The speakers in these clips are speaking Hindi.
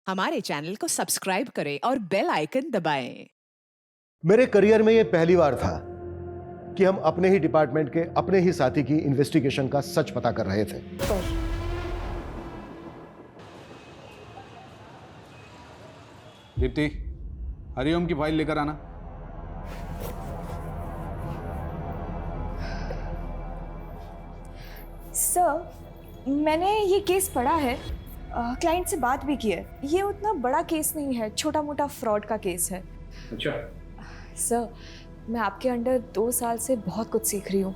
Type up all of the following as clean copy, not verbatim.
हमारे चैनल को सब्सक्राइब करें और बेल आइकन दबाएं। मेरे करियर में यह पहली बार था कि हम अपने ही डिपार्टमेंट के अपने ही साथी की इन्वेस्टिगेशन का सच पता कर रहे थे। दीप्ति, हरिओम की फाइल लेकर आना। सर, मैंने ये केस पढ़ा है, क्लाइंट से बात भी की है। ये उतना बड़ा केस नहीं है, छोटा मोटा फ्रॉड का केस है। अच्छा। सर, मैं आपके अंडर 2 साल से बहुत कुछ सीख रही हूँ।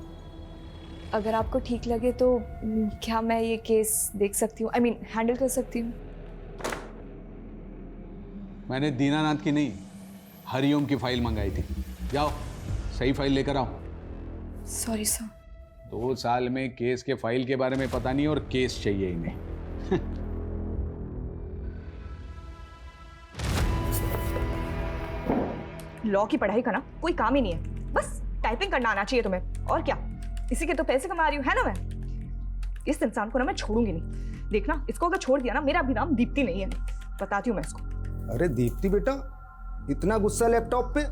अगर आपको ठीक लगे तो क्या मैं ये केस देख सकती हूँ, हैंडल कर सकती हूँ? मैंने दीनानाथ की नहीं, हरिओम की फाइल मंगाई थी। जाओ, सही फाइल लेकर आओ। Sorry sir. 2 साल में केस के फाइल के बारे में पता नहीं और केस चाहिए इन्हें। लॉ की पढ़ाई का ना कोई काम ही नहीं है, बस टाइपिंग करना आना चाहिए तुम्हें, और क्या। इसी के तो पैसे कमा रही हूँ, है ना। मैं इस इंसान को ना मैं छोड़ूंगी नहीं। देखना, इसको अगर छोड़ दिया ना, मेरा भी नाम दीप्ति नहीं है। बताती हूँ मैं इसको। अरे दीप्ति बेटा, इतना गुस्सा लैपटॉप पे?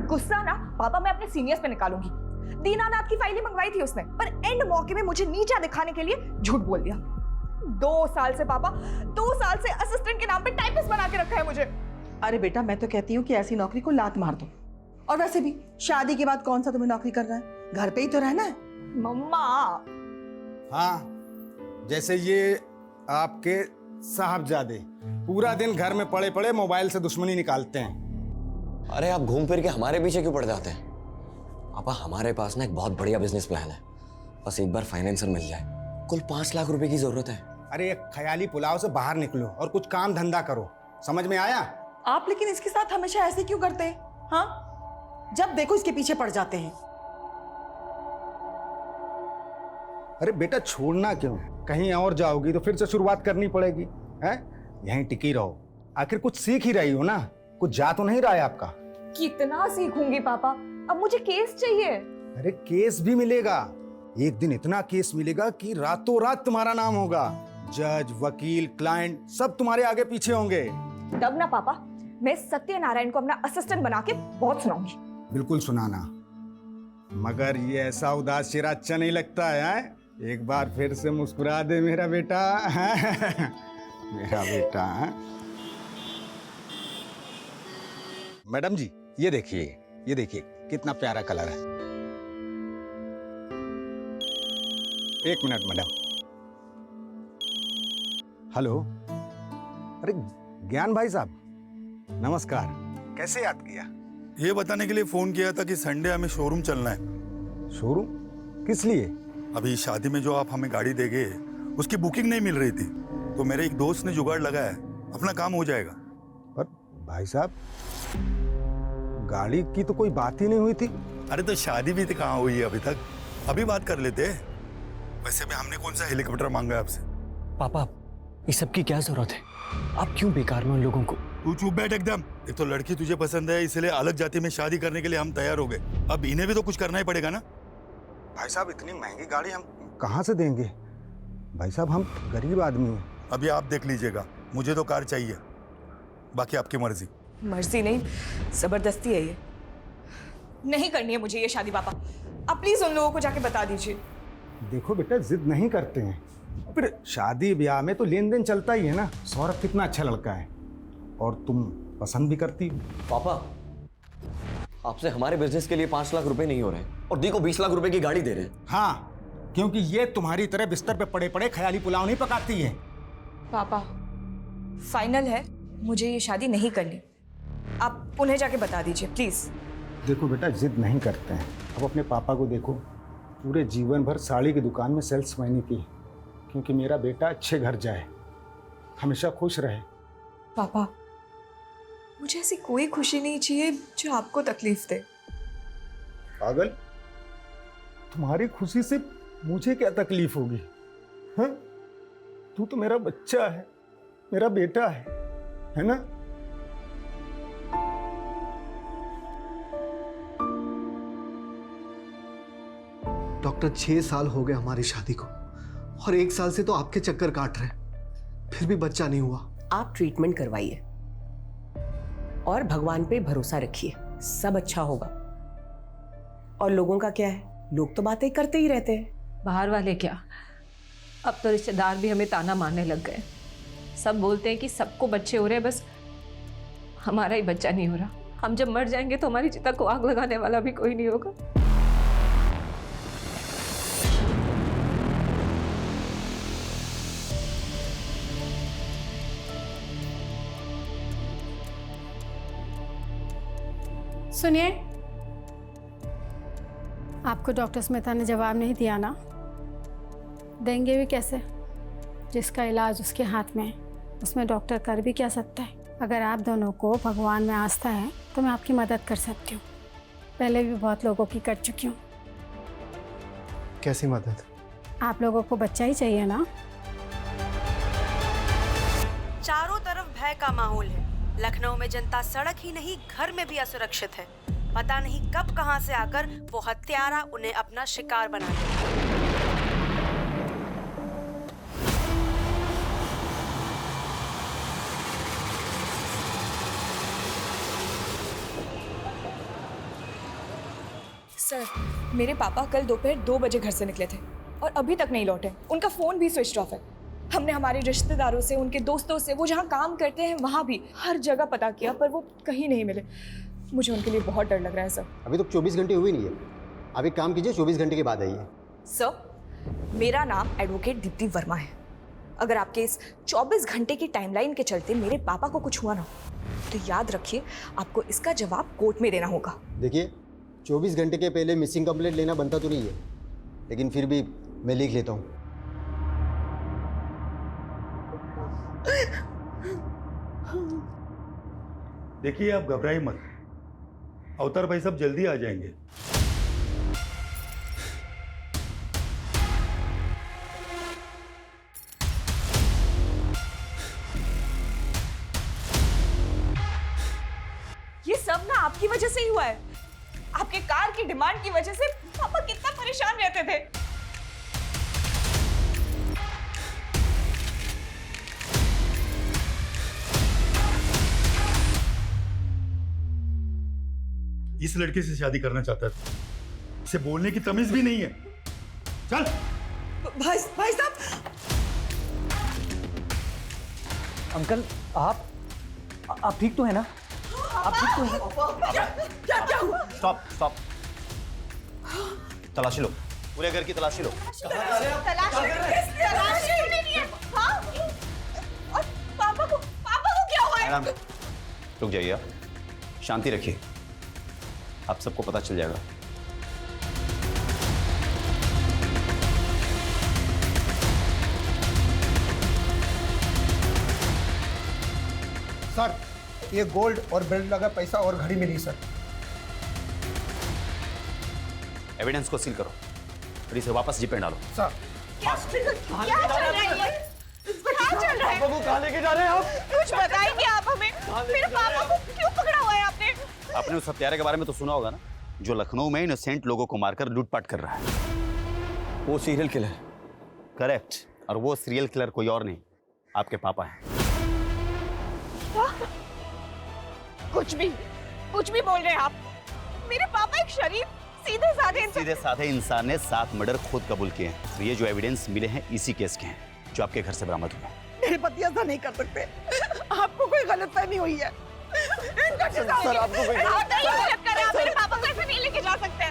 गुस्सा ना पापा मैं अपने सीनियर्स पे निकालूंगी। दीनानाथ की फाइलें मंगवाई थी उसने, पर एंड मौके में मुझे नीचा दिखाने के लिए झूठ बोल दिया। 2 साल से पापा, 2 साल से असिस्टेंट के नाम पे टाइपिस्ट बना के रखा है मुझे। अरे बेटा, मैं तो कहती हूँ कि ऐसी नौकरी को लात मार दो। और वैसे भी शादी के बाद कौन सा तुम्हें नौकरी करना है, घर पे ही तो रहना है। मम्मा। हाँ, जैसे ये आपके साहबजादे पूरा दिन घर में पड़े पड़े मोबाइल से दुश्मनी निकालते हैं। अरे आप घूम फिर के हमारे पीछे क्यों पड़ जाते हैं? पापा, हमारे पास ना एक बहुत बढ़िया बिजनेस प्लान है, बस एक बार फाइनेंसर मिल जाए। कुल 5 लाख रुपए की जरूरत है। अरे एक ख्याली पुलाव से बाहर निकलो और कुछ काम धंधा करो, समझ में आया? आप लेकिन इसके साथ हमेशा ऐसे क्यों करते हैं? हाँ, जब देखो इसके पीछे पड़ जाते हैं। अरे बेटा, छोड़ना क्यों? कहीं और जाओगी तो फिर से शुरुआत करनी पड़ेगी, हैं? यहीं टिकी रहो, आखिर कुछ सीख ही रही हो ना। कुछ जा तो नहीं रहा है आपका? कितना सीखूंगी पापा, अब मुझे केस चाहिए। अरे केस भी मिलेगा, एक दिन इतना केस मिलेगा कि रातों रात तुम्हारा नाम होगा। जज, वकील, क्लाइंट सब तुम्हारे आगे पीछे होंगे। तब ना पापा, मैं सत्यनारायण को अपना असिस्टेंट बना के बहुत सुनाऊंगी। बिल्कुल सुनाना, मगर ये ऐसा उदास चेहरा अच्छा नहीं लगता है। एक बार फिर से मुस्कुरा दे मेरा बेटा। मेरा बेटा। मैडम जी, ये देखिए कितना प्यारा कलर है। एक मिनट मैडम। हेलो, अरे ज्ञान भाई साहब, नमस्कार। कैसे याद किया? ये बताने के लिए फोन किया था कि संडे हमें शोरूम चलना है। शोरूम? किस लिए? अभी शादी में जो आप हमें गाड़ी देंगे उसकी बुकिंग नहीं मिल रही थी, तो मेरे एक दोस्त ने जुगाड़ लगाया है, अपना काम हो जाएगा। पर भाई साहब, गाड़ी की तो कोई बात ही नहीं हुई थी। अरे तो शादी भी तो कहाँ हुई है अभी तक, अभी बात कर लेते हैं। वैसे भी हमने कौन सा हेलीकॉप्टर मांगा है आपसे? पापा, इस सब की क्या जरूरत है? आप क्यों बेकार में उन लोगों को? तू चुप बैठ एकदम। एक तो लड़की तुझे पसंद है, इसलिए अलग जाति में शादी करने के लिए हम तैयार हो गए। अब इन्हें भी तो कुछ करना ही पड़ेगा ना। भाई साहब, इतनी महंगी गाड़ी हम कहाँ से देंगे? भाई साहब, हम गरीब आदमी हैं। अभी आप देख लीजिएगा, मुझे तो कार चाहिए, बाकी आपकी मर्जी। मर्जी नहीं, जबरदस्ती है ये। नहीं करनी है मुझे ये शादी पापा, आप प्लीज उन लोगों को जाके बता दीजिए। देखो बेटा, जिद नहीं करते हैं, फिर शादी ब्याह में तो लेन देन चलता ही है ना। सौरभ कितना अच्छा लड़का है और तुम पसंद भी करती हो। पापा, आपसे हमारे बिजनेस के लिए 5 लाख रुपए नहीं हो रहे और दी को 20 लाख रुपए की गाड़ी दे रहे हैं। हाँ, क्योंकि ये तुम्हारी तरह बिस्तर पे पड़े पड़े ख्याली पुलाव नहीं पकाती है। पापा, फाइनल है, मुझे ये शादी नहीं करनी। आप उन्हें जाके बता दीजिए प्लीज। देखो बेटा, जिद नहीं करते हैं। अब अपने पापा को देखो, पूरे जीवन भर साड़ी की दुकान में सेल्समैनी की, क्योंकि मेरा बेटा अच्छे घर जाए, हमेशा खुश रहे। पापा, मुझे ऐसी कोई खुशी नहीं चाहिए जो आपको तकलीफ दे। पागल, तुम्हारी खुशी से मुझे क्या तकलीफ होगी? हाँ, तू तो मेरा बच्चा है, मेरा बेटा है ना? डॉक्टर, 6 साल हो गए हमारी शादी को और 1 साल से तो आपके चक्कर काट रहे हैं, फिर भी बच्चा नहीं हुआ। आप ट्रीटमेंट करवाइए और भगवान पे भरोसा रखिए, सब अच्छा होगा। और लोगों का क्या है, लोग तो बातें करते ही रहते हैं। बाहर वाले क्या, अब तो रिश्तेदार भी हमें ताना मारने लग गए। सब बोलते हैं कि सबको बच्चे हो रहे हैं, बस हमारा ही बच्चा नहीं हो रहा। हम जब मर जाएंगे तो हमारी चिता को आग लगाने वाला भी कोई नहीं होगा। सुनिए, आपको डॉक्टर स्मिता ने जवाब नहीं दिया ना? देंगे भी कैसे? जिसका इलाज उसके हाथ में है, उसमें डॉक्टर कर भी क्या सकता है? अगर आप दोनों को भगवान में आस्था है तो मैं आपकी मदद कर सकती हूँ। पहले भी बहुत लोगों की कर चुकी हूँ। कैसी मदद? आप लोगों को बच्चा ही चाहिए ना? चारों तरफ भय का माहौल है। लखनऊ में जनता सड़क ही नहीं घर में भी असुरक्षित है। पता नहीं कब कहां से आकर वो हत्यारा उन्हें अपना शिकार बना ले। सर, मेरे पापा कल दोपहर 2 बजे घर से निकले थे और अभी तक नहीं लौटे। उनका फ़ोन भी स्विच ऑफ है। हमने हमारे रिश्तेदारों से, उनके दोस्तों से, वो जहाँ काम करते हैं वहाँ भी हर जगह पता किया, पर वो कहीं नहीं मिले। मुझे उनके लिए बहुत डर लग रहा है सर। अभी तो 24 घंटे हुए नहीं है। आप एक काम कीजिए, 24 घंटे के बाद आइए। सर, मेरा नाम एडवोकेट दीप्ति वर्मा है। अगर आपके इस 24 घंटे की टाइमलाइन के चलते मेरे पापा को कुछ हुआ ना, तो याद रखिए आपको इसका जवाब कोर्ट में देना होगा। देखिए, 24 घंटे के पहले मिसिंग कंप्लेंट लेना बनता तो नहीं है, लेकिन फिर भी मैं लिख लेता हूँ। देखिए, आप घबराइए मत, अवतार भाई साहब जल्दी आ जाएंगे। ये सब ना आपकी वजह से ही हुआ है। आपके कार की डिमांड की वजह से पापा कितना परेशान रहते थे। इस लड़के से शादी करना चाहता था, इसे बोलने की तमीज भी नहीं है। चल भाई साहब। अंकल, आप ठीक तो है ना? आप ठीक तो है? क्या हुआ? स्टॉप। तलाशी लो, पूरे घर की तलाशी लो। तलाशी नहीं है। हाँ? और पापा को क्या हुआ है? मैडम, रुक जाइए, शांति रखिए, आप सबको पता चल जाएगा। सर, ये गोल्ड और बेल्ट लगा पैसा और घड़ी मिली सर। एविडेंस को सील करो और इसे वापस जीप में डालो। सर, क्या चल रहा है? पापा को कहाँ लेके जा रहे हैं आप? कुछ बताएंगे आप हमें? मेरे पापा को क्यों पकड़ा हुआ है आपने? आपने उस हत्यारे के बारे में तो सुना होगा ना, जो लखनऊ में इनोसेंट लोगों को मारकर लूटपाट कर रहा है। वो सीरियल किलर। करेक्ट, और वो सीरियल किलर कोई और नहीं, आपके पापा हैं। कुछ भी बोल रहे हैं आप। मेरे पापा एक शरीफ सीधे साधे इंसान ने 7 मर्डर खुद कबूल किए हैं। तो ये जो एविडेंस मिले हैं इसी केस के हैं, जो आपके घर से बरामद हुए। मेरे पति ऐसा नहीं कर सकते। आपको कोई गलतफहमी हुई है। सर, आपको कोई आप मेरे पापा को ऐसे नहीं लेके जा सकते।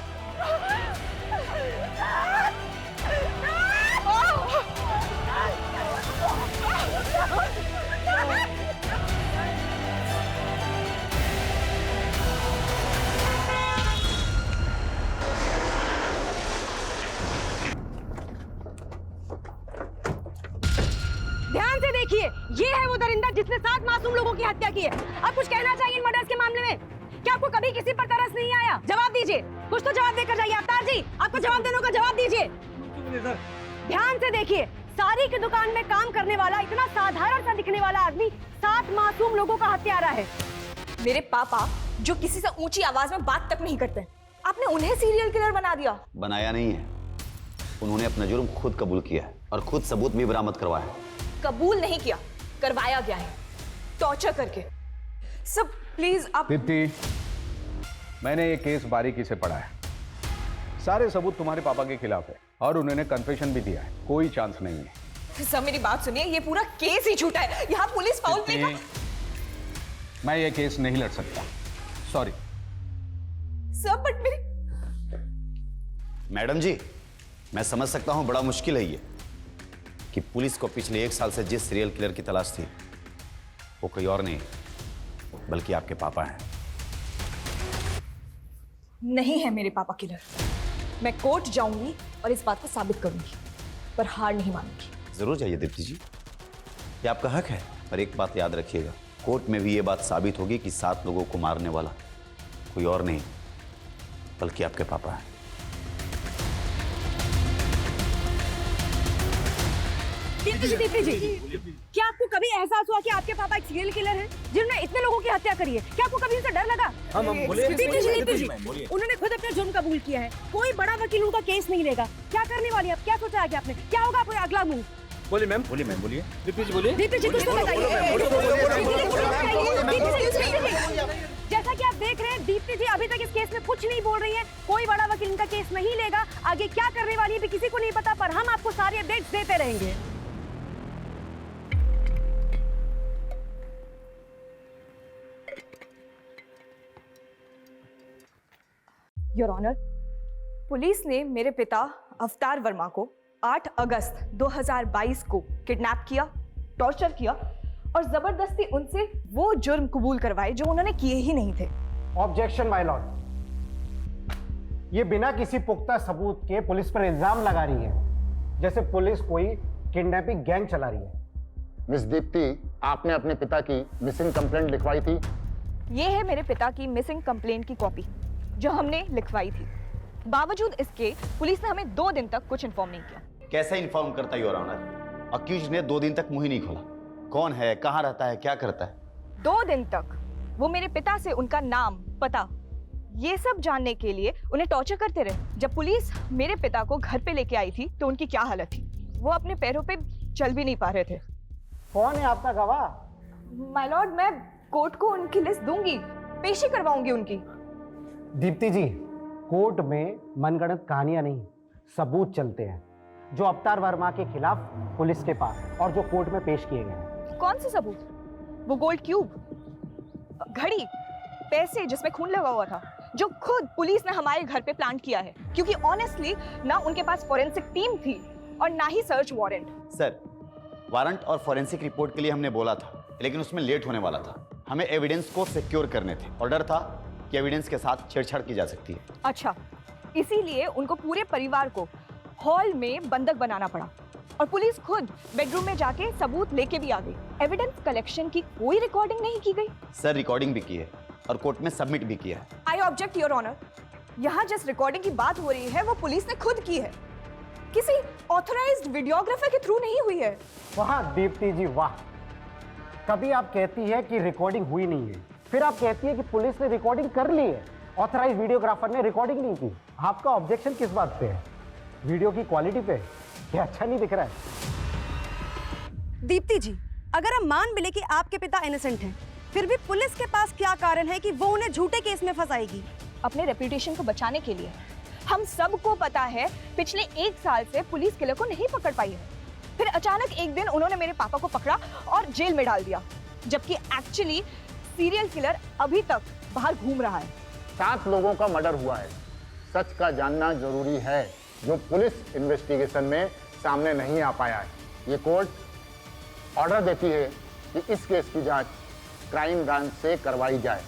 ध्यान से देखिए, ये है वो दरिंदा जिसने 7 मासूम लोगों की हत्या की है। अब कुछ कहना चाहिए इन मर्डर्स के मामले में? क्या आपको कभी किसी पर तरस नहीं आया? जवाब दीजिए, कुछ तो जवाब देकर जाइए। अवतार जी, आपको जवाब देने का जवाब दीजिए। ध्यान से देखिए, सारी की दुकान में काम करने वाला इतना साधारण सा दिखने वाला आदमी 7 मासूम लोगों का हत्यारा है। मेरे पापा जो किसी से ऊंची आवाज में बात तक नहीं करते, आपने उन्हें सीरियल किलर बना दिया। बनाया नहीं है, उन्होंने अपना जुर्म खुद कबूल किया है और खुद सबूत भी बरामद करवाया है। कबूल नहीं किया, करवाया गया है। टॉर्चर करके। सब प्लीज आप। दीप्ति, मैंने ये केस बारीकी से पढ़ा है। सारे सबूत तुम्हारे पापा के खिलाफ है और उन्होंने कन्फेशन भी दिया है। कोई चांस नहीं है। सब मेरी बात सुनिए, ये पूरा केस ही झूठा है। यहाँ पुलिस फाउल प्ले का। मैं ये केस नहीं लड़ सकता, सॉरी। सब बट मेरी। मैडम जी, मैं समझ सकता हूं बड़ा मुश्किल है ये कि पुलिस को पिछले 1 साल से जिस सीरियल किलर की तलाश थी वो कोई और नहीं बल्कि आपके पापा हैं। नहीं है मेरे पापा किलर। मैं कोर्ट जाऊंगी और इस बात को साबित करूंगी, पर हार नहीं मानूंगी। जरूर जाइए दीप्ति जी, ये आपका हक है। पर एक बात याद रखिएगा, कोर्ट में भी ये बात साबित होगी कि 7 लोगों को मारने वाला कोई और नहीं बल्कि आपके पापा हैं। दीप्ति जी, क्या आपको कभी एहसास हुआ कि आपके पापा एक सीरियल किलर हैं जिन्होंने इतने लोगों की हत्या करी है? क्या आपको कभी उनसे डर लगा? दीप्ति जी, उन्होंने खुद अपना जुर्म कबूल किया है। कोई बड़ा वकील उनका केस नहीं लेगा। क्या करने वाली आप? क्या सोचा है आपने? क्या होगा आपका अगला मूव? बोलिए मैम, बोलिए। दीप्ति जी बोलिए। दीप्ति जी कुछ तो बताइए। जैसा कि आप देख रहे हैं, दीप्ति जी अभी तक इस केस में कुछ नहीं बोल रही हैं। कोई बड़ा वकील इनका केस नहीं लेगा। आगे क्या करने वाली है भी किसी को नहीं पता, पर हम आपको सारी अपडेट्स देते रहेंगे। योर ऑनर, पुलिस ने मेरे पिता अवतार वर्मा को 8 अगस्त 2022 को किडनैप किया, टॉर्चर किया और जबरदस्ती उनसे वो जुर्म कबूल करवाए जो उन्होंने किए ही नहीं थे। ऑब्जेक्शन माय लॉर्ड, ये बिना किसी पुख्ता सबूत के पुलिस पर इल्जाम लगा रही है, जैसे पुलिस कोई किडनैपिंग गैंग चला रही है। मिस दीप्ति, आपने अपने पिता की मिसिंग कंप्लेंट लिखवाई थी? ये है मेरे पिता की मिसिंग कंप्लेंट की कॉपी जो हमने लिखवाई थी। बावजूद इसके पुलिस ने हमें 2 दिन तक कुछ इन्फॉर्म नहीं किया। कैसे इन्फॉर्म करता योर ऑनर? अक्यूज ने 2 दिन तक मुंह ही नहीं खोला। कौन है, कहाँ रहता है, क्या करता है? 2 दिन तक वो मेरे पिता से उनका नाम, पता, ये सब जानने के लिए उन्हें टॉर्चर करते रहे। जब पुलिस मेरे पिता को घर पे लेके आई थी तो उनकी क्या हालत थी? वो अपने पैरों पे चल भी नहीं पा रहे थे। कौन है आपका गवाह? माय लॉर्ड, मैं कोर्ट को उनकी लिस्ट दूंगी, पेशी करवाऊंगी उनकी। दीप्ति जी, कोर्ट में मनगढ़ंत कहानियां नहीं, सबूत चलते हैं जो अवतार वर्मा के खिलाफ पुलिस के पास और जो कोर्ट में पेश किए गए हैं। कौन से सबूत? वो गोल्ड क्यूब, घड़ी, पैसे जिसमें खून लगा हुआ था, जो खुद पुलिस ने हमारे घर पे प्लांट किया है। क्योंकि ऑनेस्टली ना उनके पास फोरेंसिक टीम थी और ना ही सर्च वारंट। सर, वारंट और फोरेंसिक रिपोर्ट के लिए हमने बोला था, लेकिन उसमें लेट होने वाला था। हमें एविडेंस को सिक्योर करने थे और डर था कि एविडेंस के साथ छेड़छाड़ की जा सकती है। अच्छा, इसीलिए उनको पूरे परिवार को हॉल में बंधक बनाना पड़ा और पुलिस खुद बेडरूम में जाके सबूत लेके भी आ गई। एविडेंस कलेक्शन की कोई रिकॉर्डिंग नहीं की गई। सर, रिकॉर्डिंग भी की है और कोर्ट में सबमिट भी किया है। I object your honour. यहाँ जिस रिकॉर्डिंग की बात हो रही है वो पुलिस ने खुद की है, किसी ऑथराइज्ड वीडियोग्राफर के थ्रू नहीं हुई है। वाह दीप्ति जी वाह, कभी आप कहती है कि रिकॉर्डिंग हुई नहीं है, फिर आप कहती है कि पुलिस ने रिकॉर्डिंग कर ली है, ऑथराइज वीडियोग्राफर ने रिकॉर्डिंग नहीं की। आपका ऑब्जेक्शन किस बात पे है? वीडियो की क्वालिटी पे? क्या अच्छा नहीं दिख रहा है? दीप्ति जी, अगर हम मान भी ले कि आपके पिता इनोसेंट हैं, फिर भी पुलिस के पास क्या कारण है कि वो उन्हें झूठे केस में फंसाएगी? अपने रेपुटेशन को बचाने के लिए। हम सबको पता है पिछले 1 साल से पुलिस किलर को नहीं पकड़ पाई है। फिर अचानक एक दिन उन्होंने मेरे पापा को पकड़ा और जेल में डाल दिया, जबकि एक्चुअली सीरियल किलर अभी तक बाहर घूम रहा है। 7 लोगों का मर्डर हुआ है। सच का जानना जरूरी है, जो पुलिस इन्वेस्टिगेशन में सामने नहीं आ पाया है। ये कोर्ट ऑर्डर देती है कि इस केस की जांच क्राइम ब्रांच से करवाई जाए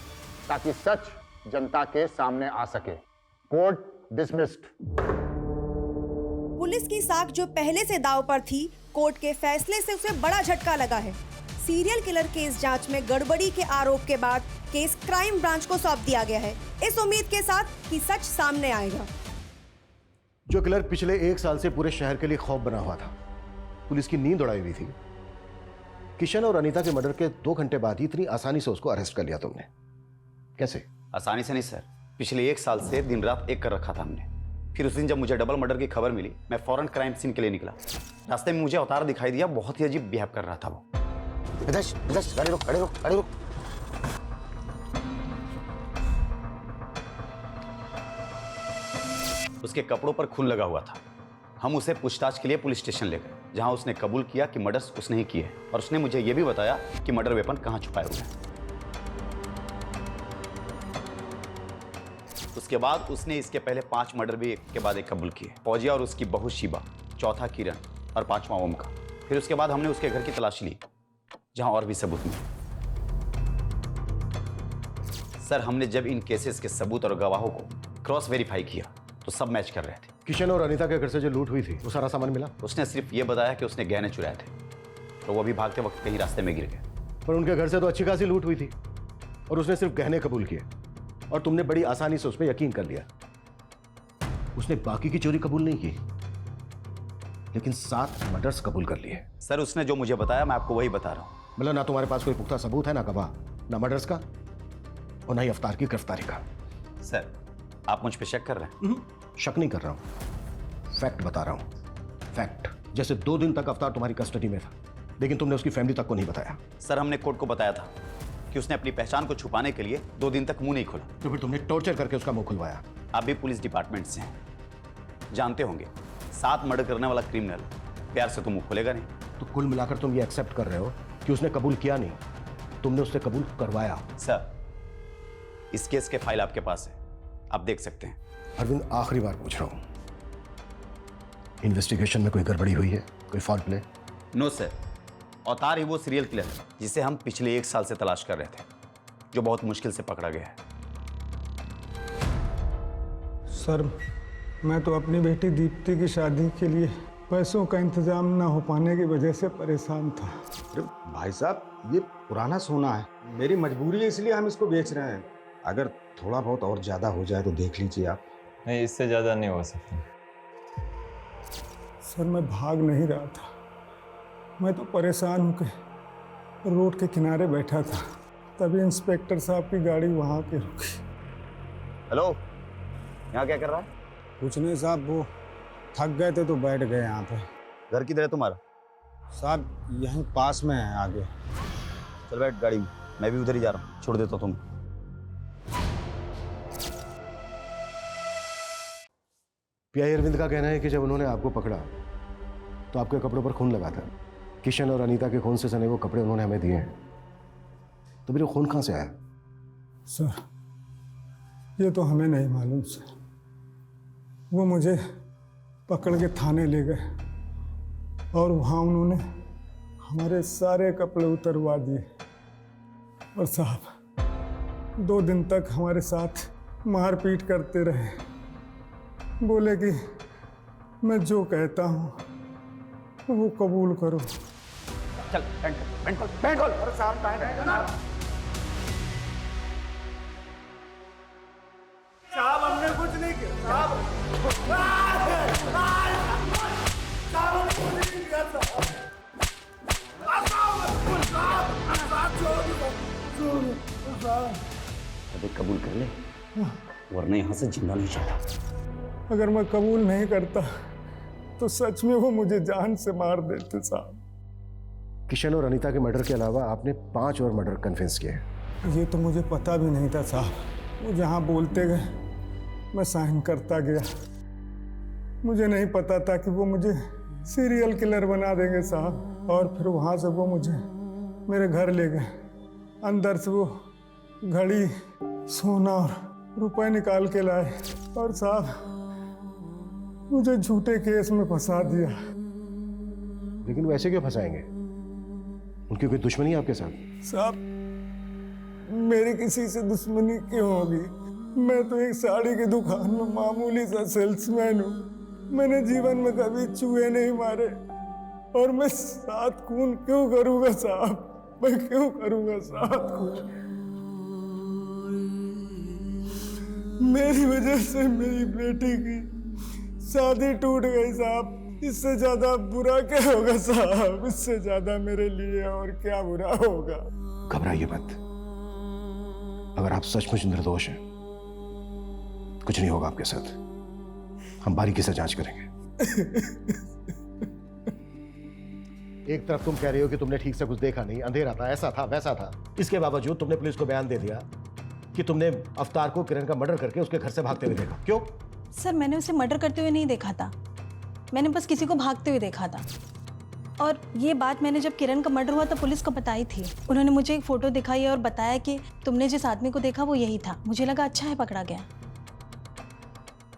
ताकि सच जनता के सामने आ सके। Court dismissed. पुलिस की साख जो पहले से दांव पर थी, कोर्ट के फैसले से उसे बड़ा झटका लगा है। सीरियल किलर केस जांच में गड़बड़ी के आरोप के बाद केस क्राइम ब्रांच को सौंप दिया गया है, इस उम्मीद के साथ कि सच सामने आएगा। जो किलर पिछले 1 साल से पूरे शहर के लिए खौफ बना हुआ था, पुलिस की नींद उड़ाई हुई थी, किशन और अनीता के मर्डर के 2 घंटे बाद ही इतनी आसानी से उसको अरेस्ट कर लिया तुमने। कैसे? आसानी से नहीं सर, पिछले 1 साल से दिन रात एक कर रखा था हमने। फिर उस दिन जब मुझे डबल मर्डर की खबर मिली, मैं फौरन क्राइम सीन के लिए निकला। रास्ते में मुझे अवतार दिखाई दिया, बहुत ही अजीब बिहेव कर रहा था वो। हितेश हितेश गाड़ी रोक गाड़ी रोक गाड़ी रोक। उसके कपड़ों पर खून लगा हुआ था। हम उसे पूछताछ के लिए पुलिस स्टेशन ले गए, जहां उसने कबूल किया कि मर्डर्स उसने ही किए और उसने मुझे यह भी बताया कि मर्डर वेपन कहां छुपाए हुए हैं। उसके बाद उसने इसके पहले 5 मर्डर भी एक के बाद एक कबूल किए। फौजिया और उसकी बहू शिबा, चौथा किरण और 5वां ओमकार। फिर उसके बाद हमने उसके घर की तलाशी ली, जहां और भी सबूत मिले। सर, हमने जब इन केसेस के सबूत और गवाहों को क्रॉस वेरीफाई किया तो सब मैच कर रहे थे। किशन और अनीता के घर से जो लूट हुई थी वो सारा सामान मिला? उसने सिर्फ ये बताया कि उसने गहने चुराए थे, तो वो अभी भागते वक्त कहीं रास्ते में गिर गए। पर उनके घर से तो अच्छी खासी लूट हुई थी और उसने सिर्फ गहने कबूल किए और तुमने बड़ी आसानी से उस पर यकीन कर लिया। उसने बाकी की चोरी कबूल नहीं की, लेकिन 7 मर्डर्स कबूल कर लिए। सर, उसने जो मुझे बताया मैं आपको वही बता रहा हूं। मतलब ना तुम्हारे पास कोई पुख्ता सबूत है, ना गवाह, ना मर्डर्स का और ना ही अवतार की गिरफ्तारी का। सर, आप मुझ पे शक कर रहे हैं? शक नहीं कर रहा हूं, फैक्ट बता रहा हूं। फैक्ट। जैसे 2 दिन तक अवतार तुम्हारी कस्टडी में था, लेकिन तुमने उसकी फैमिली तक को नहीं बताया। सर, हमने कोर्ट को बताया था कि उसने अपनी पहचान को छुपाने के लिए 2 दिन तक मुंह नहीं खोला। तो फिर तुमने टॉर्चर करके उसका मुंह खुलवाया। आप भी पुलिस डिपार्टमेंट से हैं, जानते होंगे 7 मर्डर करने वाला क्रिमिनल प्यार से तो मुंह खोलेगा नहीं। तो कुल मिलाकर तुम ये एक्सेप्ट कर रहे हो कि उसने कबूल किया नहीं, तुमने उससे कबूल करवाया। सर, इस केस के फाइल आपके पास है, आप देख सकते हैं। अरविंद, आखिरी बार पूछ रहा हूं, इन्वेस्टिगेशन में कोई गड़बड़ी हुई है, कोई फॉल प्ले? नो सर, अवतार ही वो सीरियल किलर है जिसे हम पिछले 1 साल से तलाश कर रहे थे, जो बहुत मुश्किल से पकड़ा गया है। सर, मैं तो अपनी बेटी दीप्ति की शादी के लिए पैसों का इंतजाम ना हो पाने की वजह से परेशान था। अरे भाई साहब, ये पुराना सोना है, मेरी मजबूरी है, इसलिए हम इसको बेच रहे हैं। अगर थोड़ा बहुत और ज़्यादा हो जाए तो देख लीजिए आप। नहीं, इससे ज़्यादा नहीं हो सकता। सर, मैं भाग नहीं रहा था, मैं तो परेशान होकर रोड के किनारे बैठा था, तभी इंस्पेक्टर साहब की गाड़ी वहाँ पे रुकी। हेलो, यहाँ क्या कर रहा है? कुछ नहीं साहब, वो थक गए थे तो बैठ गए यहाँ पे। घर किधर है तुम्हारा? साहब, यहीं पास में है आगे। चल बैठ गाड़ी में, मैं भी उधर ही जा रहा हूँ, छोड़ देता हूँ तुम। पीआई अरविंद का कहना है कि जब उन्होंने आपको पकड़ा तो आपके कपड़ों पर खून लगा था। किशन और अनीता के खून से सने वो कपड़े उन्होंने हमें दिए हैं, तो फिर वो खून कहां से आया? सर, ये तो हमें नहीं मालूम सर। वो मुझे पकड़ के थाने ले गए और वहाँ उन्होंने हमारे सारे कपड़े उतरवा दिए और साहब 2 दिन तक हमारे साथ मारपीट करते रहे। बोले कि मैं जो कहता हूँ वो कबूल करो। चल पैंट खोल। अरे साहब, साहब, हमने कुछ नहीं किया साहब। अबे कबूल कर ले, वरना यहाँ से जिंदा नहीं जाता। अगर मैं कबूल नहीं करता तो सच में वो मुझे जान से मार देते साहब। किशन और अनीता के मर्डर के अलावा आपने 5 और मर्डर कन्फेस किए। ये तो मुझे पता भी नहीं था साहब। वो जहाँ बोलते गए मैं साइन करता गया। मुझे नहीं पता था कि वो मुझे सीरियल किलर बना देंगे साहब। और फिर वहाँ से वो मुझे मेरे घर ले गए। अंदर से वो घड़ी, सोना और रुपए निकाल के लाए और साहब मुझे झूठे केस में फंसा दिया। लेकिन वो ऐसे क्यों फंसाएंगे? उनकी कोई दुश्मनी है आपके साथ? साहब, मेरी किसी से दुश्मनी क्यों होगी? मैं तो एक साड़ी की दुकान में मामूली सा सेल्समैन हूँ। मैंने जीवन में कभी चूहे नहीं मारे और मैं 7 खून क्यों करूँगा साहब? मैं क्यों करूँगा 7 खून? मेरी वजह से मेरी बेटी की शादी टूट गई साहब। इससे ज्यादा बुरा क्या होगा साहब? इससे ज्यादा मेरे लिए और क्या बुरा होगा? घबराइए मत। अगर आप सचमुच निर्दोष हैं, कुछ नहीं होगा आपके साथ। हम बारीकी से जांच करेंगे। एक तरफ तुम कह रही हो कि तुमने ठीक से कुछ देखा नहीं, अंधेरा था, ऐसा था, वैसा था। इसके बावजूद तुमने पुलिस को बयान दे दिया कि तुमने अवतार को किरण का मर्डर करके उसके घर से भागते हुए देखा। क्यों? सर मैंने उसे मर्डर करते हुए नहीं देखा था, मैंने बस किसी को भागते हुए देखा था। और ये बात मैंने जब किरण का मर्डर हुआ तो पुलिस को बताई थी। उन्होंने मुझे एक फ़ोटो दिखाई और बताया कि तुमने जिस आदमी को देखा वो यही था। मुझे लगा अच्छा है पकड़ा गया।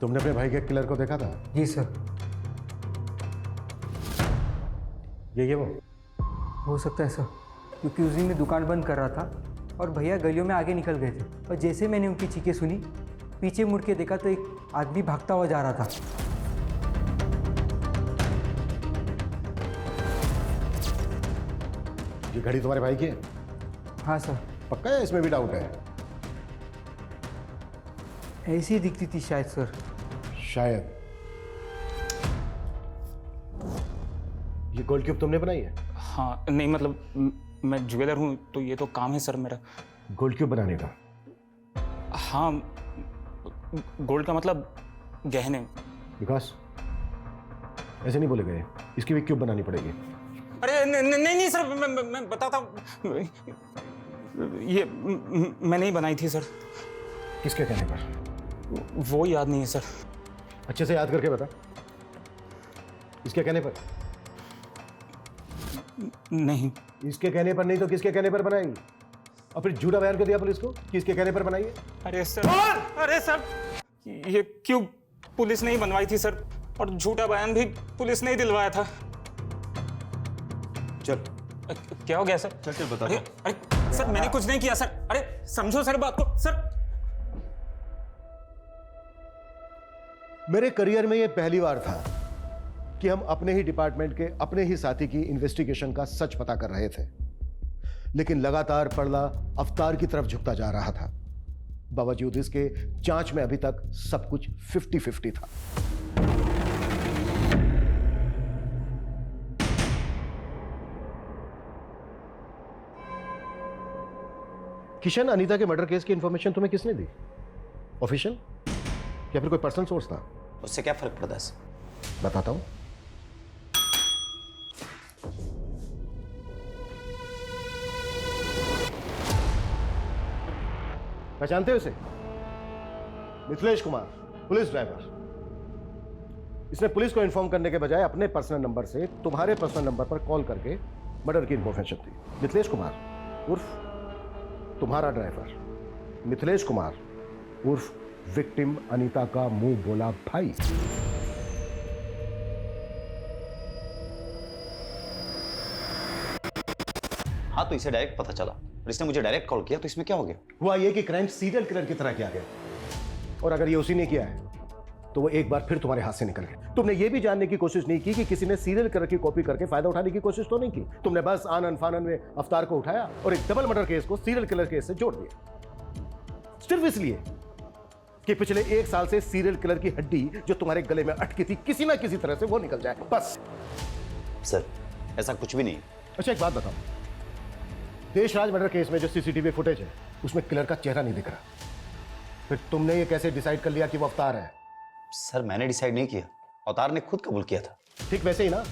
तुमने अपने भाई के किलर को देखा था? जी सर। ये वो हो सकता है सर, क्योंकि उस दिन मैं दुकान बंद कर रहा था और भैया गलियों में आगे निकल गए थे और जैसे मैंने उनकी चीखें सुनी, पीछे मुड़ के देखा तो एक आदमी भागता हुआ जा रहा था। ये घड़ी तुम्हारे भाई की है? हाँ सर। पक्का है? इसमें भी डाउट है? ऐसी दिखती थी शायद सर। शायद। ये गोल्ड क्यूब तुमने बनाई है? हाँ, नहीं मतलब मैं ज्वेलर हूँ तो ये तो काम है सर मेरा। गोल्ड क्यूब बनाने का? हाँ, गोल्ड का मतलब गहने। विकास, ऐसे नहीं बोले गए, इसकी भी क्यूब बनानी पड़ेगी। अरे नहीं सर, मैं बताता हूँ। ये मैंने ही बनाई थी सर। किसके कहने पर? वो याद नहीं है सर। अच्छे से याद करके बता। इसके कहने पर? नहीं। इसके कहने पर नहीं तो किसके कहने पर बनाई? और फिर झूठा बयान कर दिया पुलिस को कि इसके कहने पर बनाई है? अरे सर, ये क्यूब पुलिस ने ही बनवाई थी सर, और झूठा बयान भी पुलिस ने ही दिलवाया था। चल। क्या हो गया सर? चल बता। अरे सर, मैंने कुछ नहीं किया सर। अरे समझो सर बात को सर। मेरे करियर में यह पहली बार था कि हम अपने ही डिपार्टमेंट के अपने ही साथी की इन्वेस्टिगेशन का सच पता कर रहे थे, लेकिन लगातार पड़ला अवतार की तरफ झुकता जा रहा था। बावजूद इसके जांच में अभी तक सब कुछ 50-50 था। किशन अनीता के मर्डर केस की इंफॉर्मेशन तुम्हें किसने दी? ऑफिशियल या फिर कोई पर्सनल सोर्स था? उससे क्या फर्क पड़ता है सर? बताता हूं। पहचानते हो इसे? Mithilesh Kumar, police driver. इसने पुलिस को इन्फॉर्म करने के बजाय अपने पर्सनल नंबर से तुम्हारे पर्सनल नंबर पर कॉल करके मर्डर की इंफॉर्मेशन दी। मिथिलेश कुमार उर्फ तुम्हारा ड्राइवर, मिथिलेश कुमार उर्फ विक्टिम अनीता का मुंह बोला भाई। हाँ, तो इसे डायरेक्ट पता चला और इसने मुझे डायरेक्ट कॉल किया, तो इसमें क्या हो गया? हुआ ये कि क्राइम सीरियल किलर की तरह किया गया, और अगर ये उसी ने किया है तो वो एक बार फिर तुम्हारे हाथ से निकल गया। तुमने ये भी जानने की कोशिश नहीं की कि किसी ने सीरियल किलर की कॉपी करके फायदा उठाने की कोशिश तो नहीं की। तुमने बस आनन फानन में अवतार को उठाया और एक डबल मर्डर केस को सीरियल किलर केस से जोड़ दिया, सिर्फ इसलिए कि पिछले 1 साल से सीरियल किलर की हड्डी जो तुम्हारे गले में अटकी थी किसी ना किसी तरह से वो निकल जाए, बस। सर, ऐसा कुछ भी नहीं। अच्छा, एक बात बताओ, देशराज मर्डर केस में जो सीसीटीवी फुटेज है उसमें किलर का चेहरा नहीं दिख रहा, फिर तुमने ये कैसे डिसाइड कर लिया कि वो अवतार है? सर, मैंने डिसाइड नहीं किया, अवतार ने खुद कबूल किया था। ठीक वैसे ही ना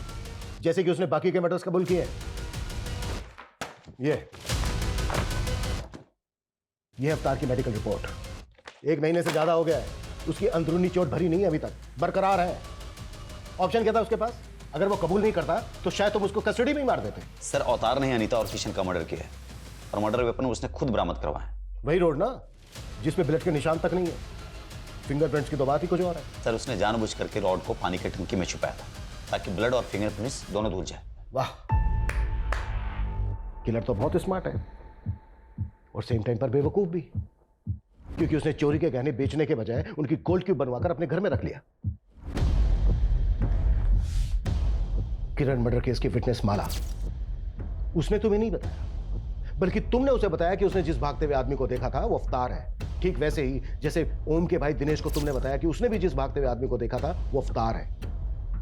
जैसे कि उसने बाकी के मर्डर्स कबूल किए। ये अवतार की मेडिकल रिपोर्ट 1 महीने से ज्यादा हो गया है, उसकी अंदरूनी चोट भरी नहीं है, अभी तक बरकरार है। ऑप्शन क्या था उसके पास? अगर वो कबूल नहीं करता तो शायद तुम उसको कस्टडी में ही मार देते। सर, अवतार ने अनीता और किशन का मर्डर किया है और मर्डर वेपन उसने खुद बरामद करवाया। वही रोड ना जिसमें ब्लड के निशान तक नहीं है, फिंगरप्रिंट्स की तो बात ही कुछ और है। सर, उसने जानबूझ करके रॉड को पानी की टंकी में छुपाया था ताकि ब्लड और फिंगरप्रिंट्स दोनों धुल जाए। वाह, किलर तो बहुत स्मार्ट है और सेम टाइम पर बेवकूफ भी, क्योंकि उसने चोरी के गहने बेचने के बजाय उनकी गोल्ड क्यूब बनवाकर अपने घर में रख लिया। किरण मर्डर केस की विटनेस माला, उसने तुम्हें नहीं बताया बल्कि तुमने उसे बताया कि उसने जिस भागते हुए आदमी को देखा था वो अवतार है। ठीक वैसे ही जैसे ओम के भाई दिनेश को तुमने बताया कि उसने भी जिस भागते हुए आदमी को देखा था वो अवतार है।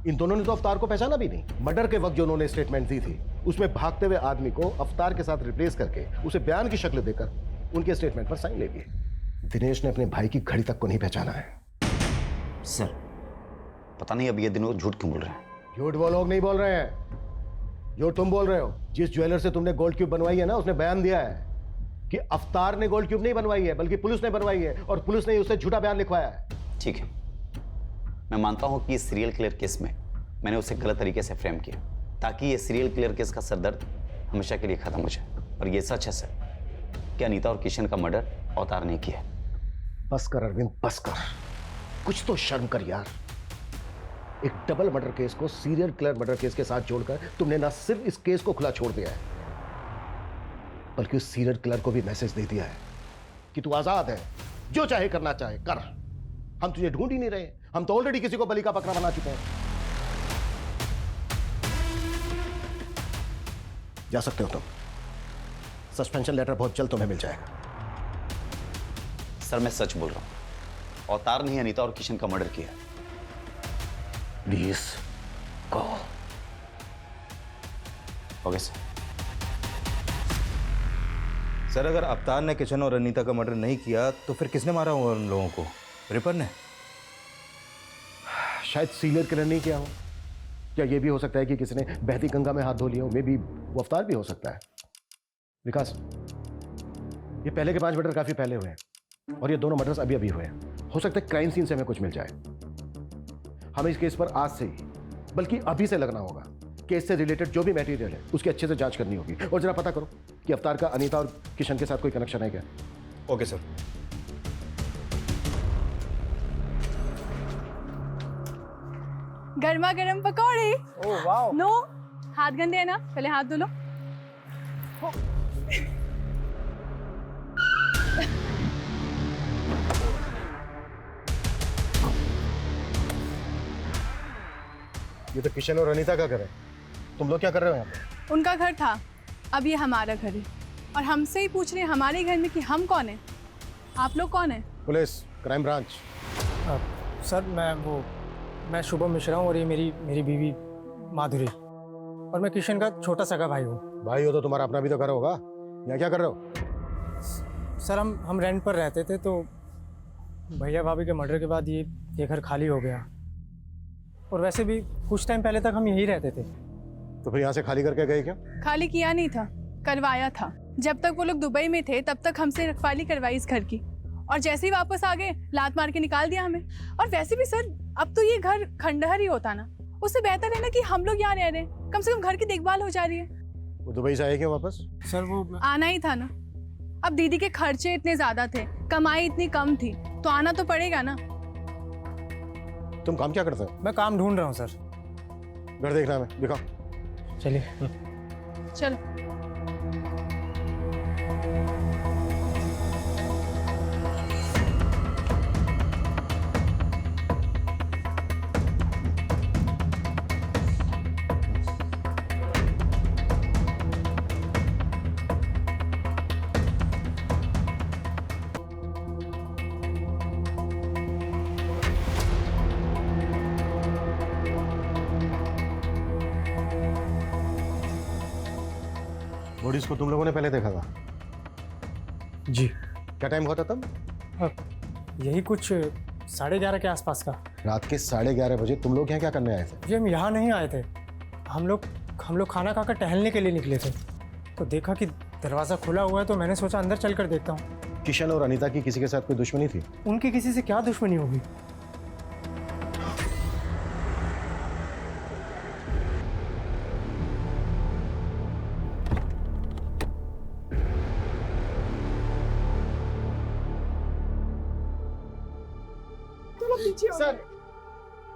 इन दोनों ने तो अवतार को पहचाना भी नहीं। मर्डर के वक्त जो उन्होंने स्टेटमेंट दी थी उसमें भागते हुए आदमी को अवतार के साथ रिप्लेस करके उसे बयान की शक्ल देकर उनके स्टेटमेंट पर साइन ले लिए। दिनेश ने अपने भाई की घड़ी तक को नहीं पहचाना है। सर, पता नहीं अब ये दिनों झूठ क्यों बोल रहे हैं। झूठ वो लोग नहीं बोल रहे हैं, जो तुम बोल रहे हो, जिस ज्वेलर से तुमने गोल्ड क्यूब बनवाई है ना, उसने बयान दिया है कि अवतार ने गोल्ड क्यूब नहीं बनवाई है, बल्कि पुलिस ने बनवाई है, और पुलिस ने उससे झूठा बयान लिखवाया है। ठीक है, मैं मानता हूं कि इस सीरियल किलर केस में मैंने उसे गलत तरीके से फ्रेम किया, ताकि ये सीरियल किलर केस का सरदर्द हमेशा के लिए खत्म हो जाए। और ये सच है सर कि अनीता और किशन का मर्डर अवतार ने किया। बस कर अरविंद, बस कर, कुछ तो शर्म कर यार। एक डबल मर्डर केस को सीरियल किलर मर्डर केस के साथ जोड़कर तुमने ना सिर्फ इस केस को खुला छोड़ दिया है, बल्कि उस सीरियल किलर को भी मैसेज दे दिया है कि तू आजाद है, जो चाहे करना चाहे कर, हम तुझे ढूंढ ही नहीं रहे, हम तो ऑलरेडी किसी को बलि का बकरा बना चुके हैं। जा सकते हो तुम, सस्पेंशन लेटर बहुत जल्द तुम्हें मिल जाएगा। सर मैं सच बोल रहा हूं, अवतार ने ही अनीता और किशन का मर्डर किया। Please go. Okay sir. Sir अगर अवतार ने किशन और अनीता का मर्डर नहीं किया तो फिर किसने मारा होगा उन लोगों को? रिपर ने? शायद सीरियल किलर नहीं किया हो। क्या ये भी हो सकता है कि किसी ने बहती गंगा में हाथ धो लिया हो? मे बी वो अवतार भी हो सकता है। विकास, ये पहले के 5 मर्डर काफी पहले हुए हैं और ये दोनों मर्डर्स अभी अभी हुए हैं। हो सकता है क्राइम सीन से हमें कुछ मिल जाए। हमें इस केस पर आज से ही, बल्कि अभी से लगना होगा। केस से रिलेटेड जो भी मटेरियल है उसकी अच्छे से जांच करनी होगी, और जरा पता करो कि अवतार का अनीता और किशन के साथ कोई कनेक्शन है क्या। Okay sir. गर्मा गर्म पकौड़े। ओह वाह। नो, हाथ गंदे है ना, पहले हाथ धो लो। ये तो किशन और अनीता का घर है, तुम लोग क्या कर रहे हो यहाँ पे? उनका घर था, अब ये हमारा घर है, और हमसे ही पूछ रहे हैं हमारे घर में कि हम कौन है। आप लोग कौन है? Police, crime branch. सर मैं शुभम मिश्रा हूँ और ये मेरी बीवी माधुरी, और मैं किशन का छोटा सगा भाई हूँ। भाई हो तो तुम्हारा अपना भी तो घर होगा, यहाँ क्या कर रहे हो? सर हम रेंट पर रहते थे, तो भैया भाभी के मर्डर के बाद ये घर खाली हो गया, और वैसे भी कुछ टाइम पहले तक हम यहीं रहते थे। तो फिर यहाँ से खाली करके गए क्यों? खाली किया नहीं था, करवाया था। जब तक वो लोग दुबई में थे तब तक हमसे रखवाली करवाई इस घर की, और जैसे ही वापस आ गए लात मार के निकाल दिया हमें। और वैसे भी सर, अब तो ये घर खंडहर ही होता ना, उससे बेहतर है ना कि हम लोग यहाँ रह रहे हैं, कम से कम घर की देखभाल हो जा रही है। वो दुबई से आए क्यों वापस? सर वो आना ही था ना, अब दीदी के खर्चे इतने ज्यादा थे, कमाई इतनी कम थी, तो आना तो पड़ेगा ना। तुम काम क्या करते हो? मैं काम ढूंढ रहा हूँ सर। घर देखना है, दिखाओ। चलिए। चलो। बॉडीज को तुम लोगों ने पहले देखा था? जी। क्या टाइम हुआ था तब? यही कुछ 11:30 के आसपास का। रात के 11:30 बजे तुम लोग यहाँ क्या करने आए थे? जी हम यहाँ नहीं आए थे, हम लोग खाना खाकर टहलने के लिए निकले थे, तो देखा कि दरवाज़ा खुला हुआ है, तो मैंने सोचा अंदर चल कर देखता हूँ। किशन और अनीता की किसी के साथ कोई दुश्मनी थी? उनकी किसी से क्या दुश्मनी होगी? सर,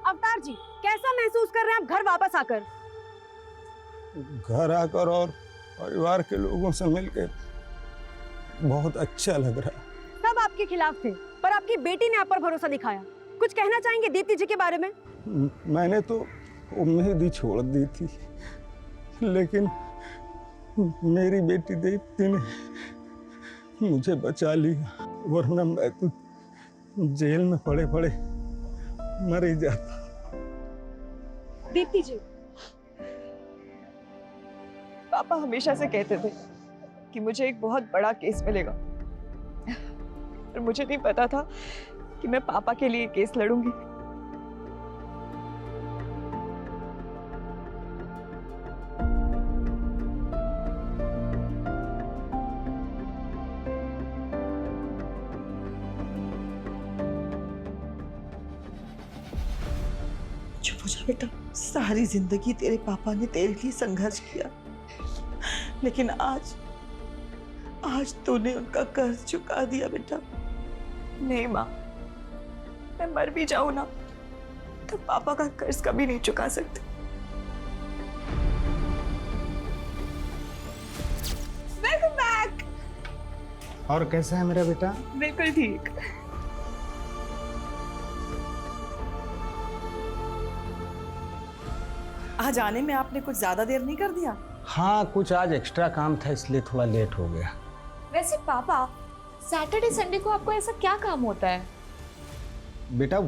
अवतार जी कैसा महसूस कर रहे हैं आप घर वापस आकर? घर आकर और परिवार के लोगों से मिलकर बहुत अच्छा लग रहा है। सब आपके खिलाफ थे, पर आपकी बेटी ने आप पर भरोसा दिखाया। कुछ कहना चाहेंगे दीप्ति जी के बारे में? मैंने तो उम्मीद ही छोड़ दी थी, लेकिन मेरी बेटी दीप्ति ने मुझे बचा लिया, वरना मैं तो जेल में पड़े पड़े मर ही जाता। दीप्ति जी, पापा हमेशा से कहते थे कि मुझे एक बहुत बड़ा केस मिलेगा, पर मुझे नहीं पता था कि मैं पापा के लिए केस लड़ूंगी। चुप हो जा बेटा। सारी जिंदगी तेरे पापा ने तेरे लिए संघर्ष किया, लेकिन आज तूने उनका कर्ज चुका दिया बेटा। नहीं माँ, मैं मर भी जाऊं ना तो पापा का कर्ज कभी नहीं चुका सकती। Welcome back. और कैसा है मेरा बेटा? बिल्कुल ठीक। आज आने में आपने कुछ ज्यादा देर नहीं कर दिया? हाँ, कुछ आज एक्स्ट्रा काम था इसलिए थोड़ा लेट हो गया। वैसे पापा, सैटरडे संडे को आपको ऐसा क्या काम होता है? बेटा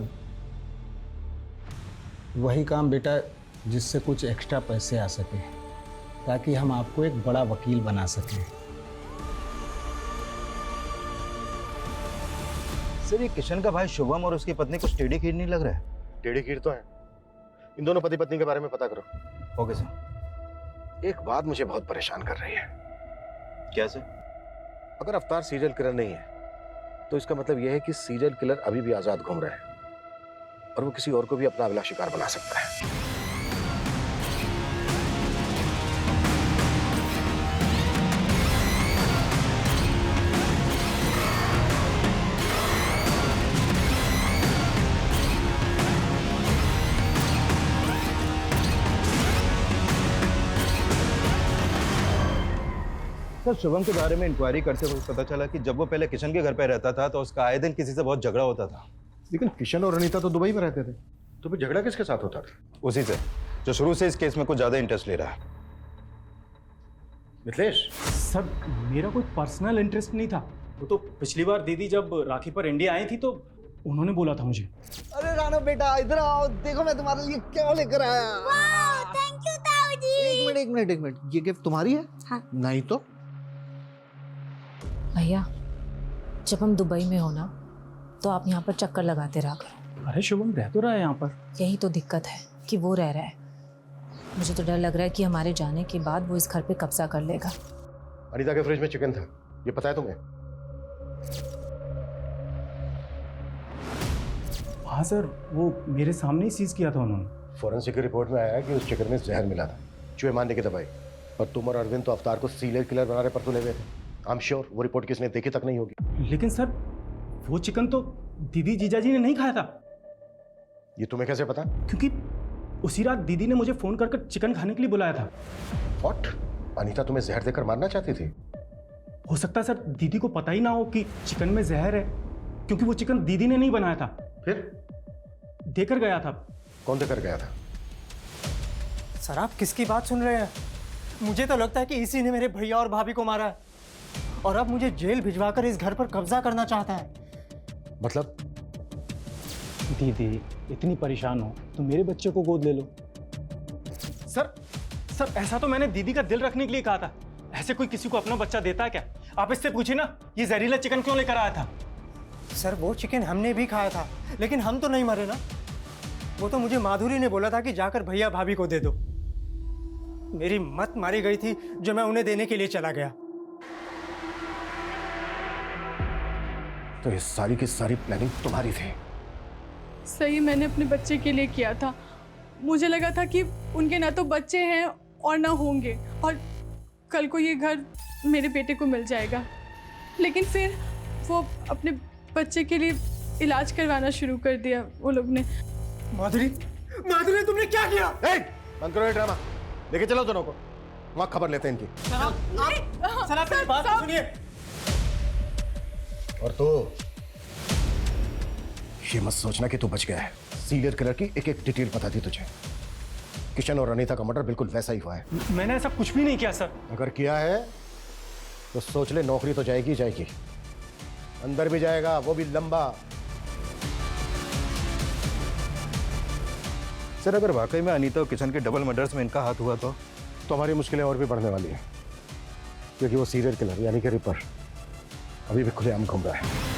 वही काम बेटा जिससे कुछ एक्स्ट्रा पैसे आ सके, ताकि हम आपको एक बड़ा वकील बना सकें। सर, ये किशन का भाई शुभम और उसकी पत्नी कुछ टेढ़ी खीर नहीं लग रहा है? टेढ़ी खीर तो है। इन दोनों पति पत्नी के बारे में पता करो। Okay sir. एक बात मुझे बहुत परेशान कर रही है। क्या सर? अगर अवतार सीरियल किलर नहीं है तो इसका मतलब यह है कि सीरियल किलर अभी भी आजाद घूम रहा है और वो किसी और को भी अपना अगला शिकार बना सकता है। सर, शुभम के बारे में इंक्वायरी करते हुए पता चला कि जब वो पहले किशन के घर पे रहता था तो उसका आए दिन किसी से बहुत झगड़ा होता था। लेकिन किशन और अनीता तो दुबई में रहते थे, तो फिर झगड़ा किसके साथ होता था? उसी से, जो शुरू से इस केस में कुछ ज्यादा इंटरेस्ट ले रहा है। मिथिलेश, सर मेरा कोई पर्सनल इंटरेस्ट नहीं था। वो तो पिछली बार दीदी जब राखी पर इंडिया आई थी तो उन्होंने बोला था मुझे। अरे राणा बेटा इधर आओ, देखो मैं तुम्हारे लिए क्या लेकर आया। थैंक यू ताऊ जी। एक मिनट, ये गिफ्ट तुम्हारी है? हाँ। नहीं तो भैया, जब हम दुबई में हो ना तो आप यहाँ पर चक्कर लगाते रहा करो। अरे शुभम रह तो रहा है यहाँ पर। यही तो दिक्कत है कि वो रह रहा है। मुझे तो डर लग रहा है कि हमारे जाने के बाद वो इस घर पे कब्जा कर लेगा। अनीता के फ्रिज में चिकन था, ये पता है तुम्हें? हाँ सर, वो मेरे सामने ही सीज किया था उन्होंने। फॉरेंसिक की रिपोर्ट में आया कि उस चिकन में जहर मिला था, चूहे मारने की दवाई। और तुम और अरविंद तो अवतार को सीरियल किलर बनाने पर तुले हुए थे। आई एम श्योर वो रिपोर्ट किसने देखी तक नहीं होगी। लेकिन सर, वो चिकन तो दीदी जीजाजी ने नहीं खाया था। ये तुम्हें कैसे पता? क्योंकि उसी रात दीदी ने मुझे फोन कर चिकन खाने के लिए बुलाया था। व्हाट? अनीता तुम्हें जहर देकर मारना चाहती थी? हो सकता है सर दीदी को पता ही ना हो कि चिकन में जहर है, क्योंकि वो चिकन दीदी ने नहीं बनाया था। फिर देकर गया था। कौन देकर गया था? सर आप किसकी बात सुन रहे हैं? मुझे तो लगता है कि इसी ने मेरे भैया और भाभी को मारा है और अब मुझे जेल भिजवाकर इस घर पर कब्जा करना चाहता है। मतलब? दीदी इतनी परेशान हो तो मेरे बच्चे को गोद ले लो। सर ऐसा तो मैंने दीदी का दिल रखने के लिए कहा था। ऐसे कोई किसी को अपना बच्चा देता है क्या? आप इससे पूछिए ना, ये जहरीला चिकन क्यों लेकर आया था? सर वो चिकन हमने भी खाया था, लेकिन हम तो नहीं मरे ना। वो तो मुझे माधुरी ने बोला था कि जाकर भैया भाभी को दे दो। मेरी मत मारी गई थी जो मैं उन्हें देने के लिए चला गया। तो ये सारी की सारी प्लानिंग तुम्हारी थी? सही मैंने अपने बच्चे के लिए किया था। मुझे लगा था कि उनके ना तो बच्चे हैं और ना होंगे, और कल को ये घर मेरे बेटे को मिल जाएगा। लेकिन फिर वो अपने बच्चे के लिए इलाज करवाना शुरू कर दिया वो लोग ने। माधुरी तुमने क्या किया? बंद करो ये ड्रामा, लेके चलो दोनों को, वहां खबर लेते हैं इनकी। सर आप मेरी बात तो सुनिए। और तो ये मत सोचना कि तू बच गया है। सीरियल किलर की एक एक डिटेल बता दी तुझे। किशन और अनीता का मर्डर बिल्कुल वैसा ही हुआ है। मैंने ऐसा कुछ भी नहीं किया सर। अगर किया है तो सोच ले, नौकरी तो जाएगी जाएगी, अंदर भी जाएगा, वो भी लंबा। सर अगर वाकई में अनीता और किशन के डबल मर्डर्स में इनका हाथ हुआ तो हमारी मुश्किलें और भी बढ़ने वाली हैं, क्योंकि वो सीरियल किलर यानी कि रिपर अभी भी खुलेआम घूम रहा है।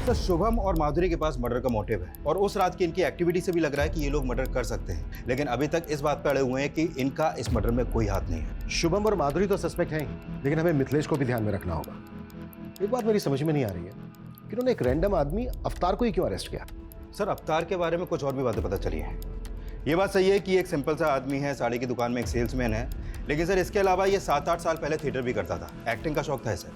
तो शुभम और माधुरी के पास मर्डर का मोटिव है और उस रात की इनकी एक्टिविटी से भी लग रहा है कि ये लोग मर्डर कर सकते हैं, लेकिन अभी तक इस बात पर अड़े हुए हैं कि इनका इस मर्डर में कोई हाथ नहीं है। शुभम और माधुरी तो सस्पेक्ट हैं ही, लेकिन हमें मिथिलेश को भी ध्यान में रखना होगा। एक बात मेरी समझ में नहीं आ रही है कि उन्होंने एक रैंडम आदमी अवतार को ही क्यों अरेस्ट किया। सर, अवतार के बारे में कुछ और भी बातें पता चली हैं। ये बात सही है कि एक सिंपल सा आदमी है, साड़ी की दुकान में एक सेल्समैन है, लेकिन सर इसके अलावा ये 7-8 साल पहले थिएटर भी करता था। एक्टिंग का शौक था इसे।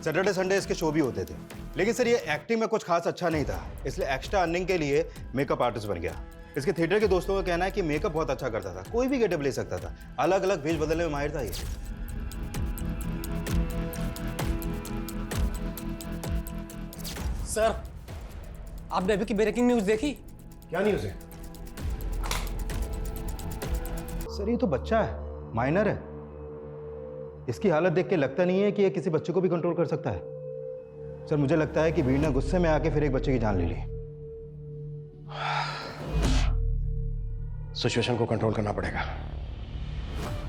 सैटरडे संडे इसके शो भी होते थे, लेकिन सर ये एक्टिंग में कुछ खास अच्छा नहीं था, इसलिए एक्स्ट्रा अर्निंग के लिए मेकअप आर्टिस्ट बन गया। इसके थिएटर के दोस्तों का कहना है कि मेकअप बहुत अच्छा करता था, कोई भी गेटअप ले सकता था, अलग अलग भेष बदलने में माहिर था ये। सर, आपने अभी की ब्रेकिंग न्यूज देखी? क्या न्यूज है? सर ये तो बच्चा है, माइनर है। इसकी हालत देख के लगता नहीं है कि ये किसी बच्चे को भी कंट्रोल कर सकता है। सर मुझे लगता है कि भीड़ ने गुस्से में आके फिर एक बच्चे की जान ले ली। सिचुएशन को कंट्रोल करना पड़ेगा।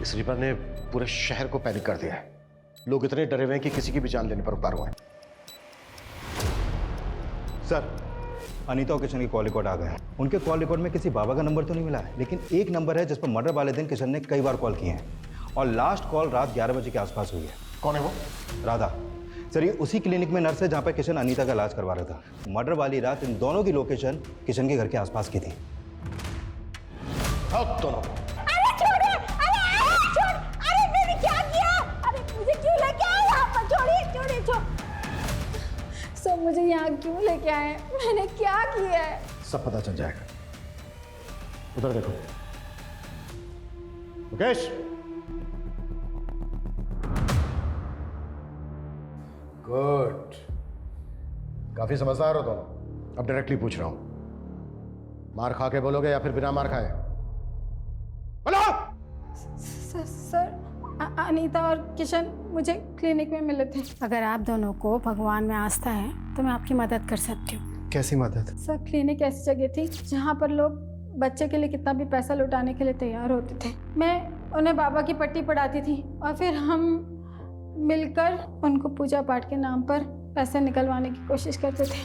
इस रिपर ने पूरे शहर को पैनिक कर दिया है। लोग इतने डरे हुए हैं कि किसी की भी जान लेने पर उतार हुए हैं। सर, अनीता और किशन के कॉल रिकॉर्ड आ गए हैं। उनके कॉल रिकॉर्ड में किसी बाबा का नंबर तो नहीं मिला है, लेकिन एक नंबर है जिस पर मर्डर वाले दिन किशन ने कई बार कॉल किए हैं और लास्ट कॉल रात 11 बजे के आसपास हुई है। कौन है वो? राधा। सर ये उसी क्लिनिक में नर्स है जहां पर किशन अनीता का इलाज करवा रहा था। मर्डर वाली रात इन दोनों की लोकेशन किशन के घर के आसपास की थी। दोनों अरे छोड़िए! अरे मैंने क्या किया? अरे मुझे क्यों लेके आए यहाँ पर? छोड़िए! सब मुझे यहाँ क्यों लेके आए? मैंने क्या किया है? सब पता चल जाएगा। उधर देखो मुकेश। गुड, काफी समझदार हो तुम। अब डायरेक्टली पूछ रहा हूं, मार खा के बोलोगे या फिर बिना मार खाए? बोलो। सर, अनीता और किशन मुझे क्लिनिक में मिले थे। अगर आप दोनों को भगवान में आस्था है तो मैं आपकी मदद कर सकती हूँ। कैसी मदद? सर, क्लिनिक ऐसी जगह थी जहाँ पर लोग बच्चे के लिए कितना भी पैसा लुटाने के लिए तैयार होते थे। मैं उन्हें बाबा की पट्टी पढ़ाती थी और फिर हम मिलकर उनको पूजा पाठ के नाम पर पैसे निकलवाने की कोशिश करते थे।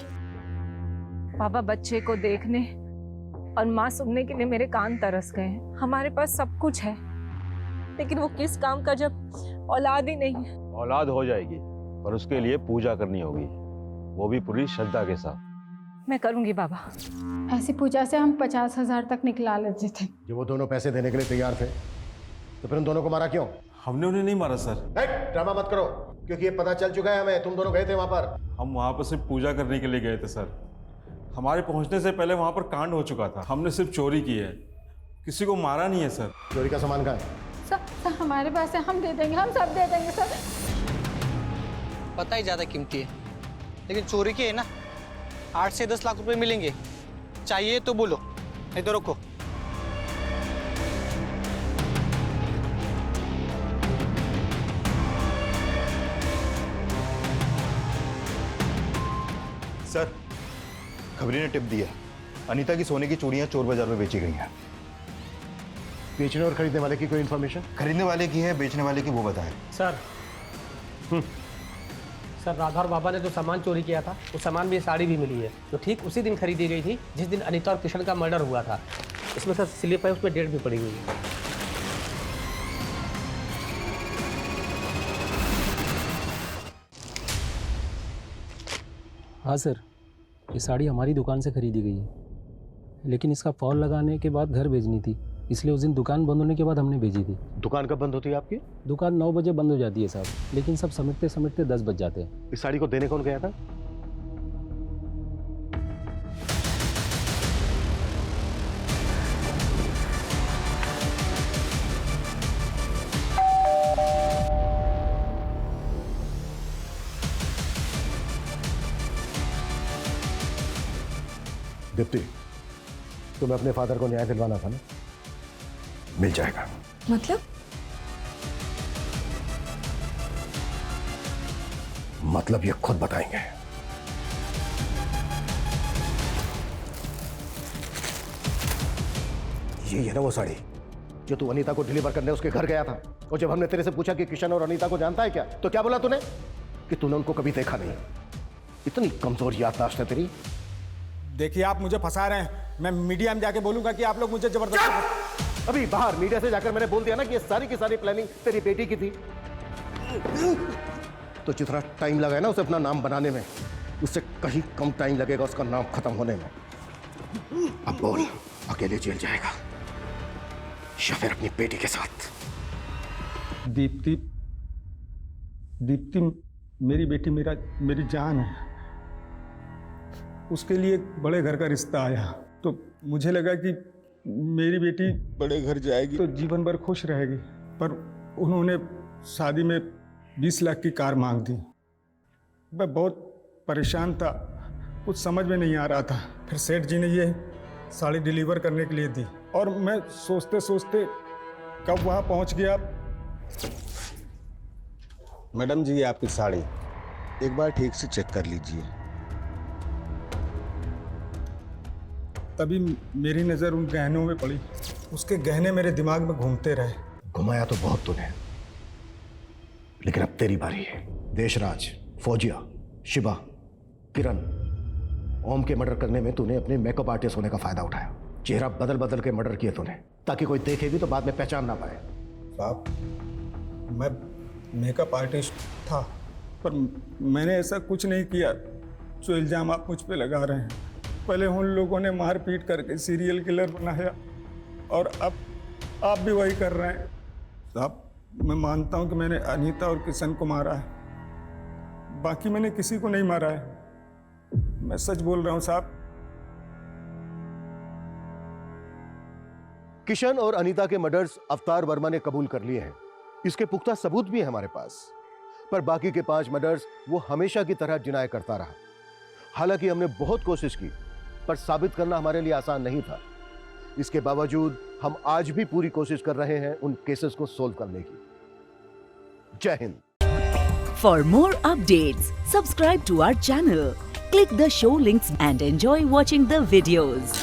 पापा, बच्चे को देखने और माँ सुनने के लिए मेरे कान तरस गए हैं। हमारे पास सब कुछ है, लेकिन वो किस काम का जब औलाद ही नहीं है। औलाद हो जाएगी, पर उसके लिए पूजा करनी होगी, वो भी पूरी श्रद्धा के साथ। मैं करूंगी बाबा। ऐसी पूजा से हम 50,000 तक निकला लेते थे। जब वो दोनों पैसे देने के लिए तैयार थे तो फिर उन दोनों को मारा क्यों? हमने उन्हें नहीं मारा सर। ड्रामा मत करो, क्योंकि ये पता चल चुका है हमें, तुम दोनों गए थे वहां पर। हम वहाँ पर सिर्फ पूजा करने के लिए गए थे सर। हमारे पहुँचने से पहले वहाँ पर कांड हो चुका था। हमने सिर्फ चोरी की है, किसी को मारा नहीं है सर। चोरी का सामान कहाँ है? सर, हमारे पास है, हम दे देंगे, हम सब दे देंगे सर। पता ही ज़्यादा कीमती है, लेकिन चोरी की है ना, 8 से 10 लाख रुपए मिलेंगे। चाहिए तो बोलो, नहीं तो रखो। सर, खबरी ने टिप दी है, अनीता की सोने की चूड़ियां चोर बाजार में बेची गई हैं। बेचने और खरीदने वाले की कोई इन्फॉर्मेशन? खरीदने वाले की है, बेचने वाले की वो बताए। सर, सर राधा और बाबा ने जो सामान चोरी किया था, वो सामान में साड़ी भी मिली है, जो ठीक उसी दिन खरीदी गई थी जिस दिन अनीता और किशन का मर्डर हुआ था। इसमें सर स्लिप है, उसमें डेट भी पड़ी हुई है। हाँ सर, ये साड़ी हमारी दुकान से खरीदी गई है, लेकिन इसका फॉल लगाने के बाद घर भेजनी थी, इसलिए उस दिन दुकान बंद होने के बाद हमने भेजी थी। दुकान कब बंद होती है आपकी? दुकान 9 बजे बंद हो जाती है साहब, लेकिन सब समेटते समेटते 10 बज जाते हैं। इस साड़ी को देने कौन गया था? दीप्ति, तुम्हें अपने फादर को न्याय दिलवाना था ना? मिल जाएगा। मतलब? मतलब ये खुद बताएंगे। ये है ना वो साड़ी जो तू अनीता को डिलीवर करने उसके घर गया था, और जब हमने तेरे से पूछा कि किशन और अनीता को जानता है क्या, तो क्या बोला तूने? कि तूने उनको कभी देखा नहीं। इतनी कमजोर याददाश्त है तेरी। देखिए आप मुझे फंसा रहे हैं। मैं मीडिया में जाके बोलूंगा कि आप लोग मुझे जबरदस्ती। अभी बाहर मीडिया से जाकर मैंने बोल दिया ना कि ये सारी की सारी प्लानिंग तेरी बेटी की थी, तो जितना टाइम लगा है ना उसे अपना नाम बनाने में, उससे कहीं कम टाइम लगेगा उसका नाम खत्म होने में। अब बोल, अकेले जेल जाएगा या फिर अपनी बेटी के साथ? दीप्ति, दीप्ति मेरी बेटी मेरी जान है। उसके लिए एक बड़े घर का रिश्ता आया तो मुझे लगा कि मेरी बेटी बड़े घर जाएगी तो जीवन भर खुश रहेगी, पर उन्होंने शादी में 20 लाख की कार मांग दी। मैं बहुत परेशान था, कुछ समझ में नहीं आ रहा था। फिर सेठ जी ने ये साड़ी डिलीवर करने के लिए दी और मैं सोचते सोचते कब वहाँ पहुँच गया। मैडम जी, ये आपकी साड़ी एक बार ठीक से चेक कर लीजिए। तभी मेरी नज़र उन गहनों में पड़ी। उसके गहने मेरे दिमाग में घूमते रहे। घुमाया तो बहुत तूने, लेकिन अब तेरी बारी है। देशराज, फौजिया, शिवा, किरण, ओम के मर्डर करने में तूने अपने मेकअप आर्टिस्ट होने का फायदा उठाया। चेहरा बदल बदल के मर्डर किए तूने ताकि कोई देखे भी तो बाद में पहचान ना पाए। साहब, मैं मेकअप आर्टिस्ट था, पर मैंने ऐसा कुछ नहीं किया जो इल्ज़ाम आप मुझ पे लगा रहे हैं। पहले उन लोगों ने मार पीट करके सीरियल किलर बनाया और अब आप भी वही कर रहे हैं। साहब, मैं मानता हूं कि मैंने अनीता और किशन को मारा है, बाकी मैंने किसी को नहीं मारा है। मैं सच बोल रहा हूं साहब। किशन और अनीता के मर्डर्स अवतार वर्मा ने कबूल कर लिए हैं। इसके पुख्ता सबूत भी है हमारे पास, पर बाकी के 5 मर्डर्स वो हमेशा की तरह डिनाई करता रहा। हालांकि हमने बहुत कोशिश की, पर साबित करना हमारे लिए आसान नहीं था। इसके बावजूद हम आज भी पूरी कोशिश कर रहे हैं उन केसेस को सोल्व करने की। जय Hind. For more updates, subscribe to our channel, click the show links and enjoy watching the videos.